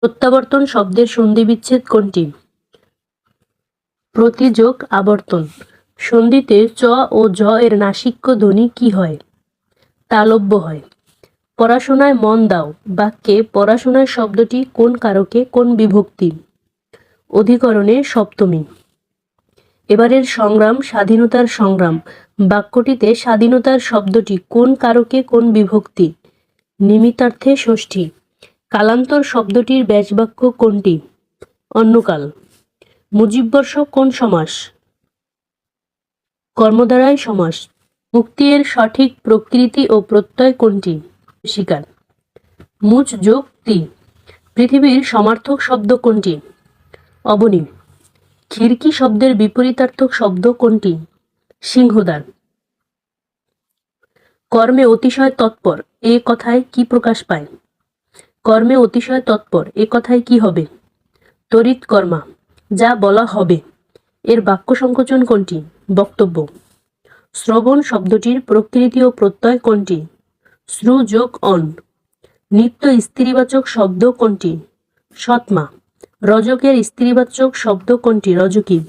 প্রত্যাবর্তন শব্দের সন্ধিবিচ্ছেদ কোনটি? প্রতিযোগ আবর্তন। সন্ধিতে চ ও জ এর নাসিক্য ধ্বনি কি হয়? তালব্য হয়। পড়াশোনায় মন দাও বাক্যে পড়াশোনায় শব্দটি কোন কারকে কোন বিভক্তি? অধিকরণে সপ্তমী। এবারের সংগ্রাম স্বাধীনতার সংগ্রাম বাক্যটিতে স্বাধীনতার শব্দটি কোন কারকে কোন বিভক্তি? নিমিত্তার্থে ষষ্ঠী। কালান্তর শব্দটির ব্যাসবাক্য কোনটি? অন্যকাল। মুজিববর্ষ কোন সমাস? কর্মদ্বারায় সমাস। মুক্তি এর সঠিক প্রকৃতি ও প্রত্যয় কোনটি? স্বীকার। মুচ যোগ তি। পৃথিবীর সমার্থক শব্দ কোনটি? অবনী। খিড়কি শব্দের বিপরীতার্থক শব্দ কোনটি? সিংহদ্বার। কর্মে অতিশয় তৎপর এ কথায় কি প্রকাশ পায়? কর্মে অতিশয় তৎপর এ কথায় কি হবে? তড়িৎ কর্মা। যা বলা হবে এর বাক্য সংকোচন কোনটি? বক্তব্য। শ্রবণ শব্দটির প্রকৃতি ও প্রত্যয় কোনটি? শ্রু যোগ অন। নিত্য স্ত্রীবাচক শব্দ কোনটি? সৎমা। রজকের স্ত্রীবাচক শব্দ কোনটি? রজকী।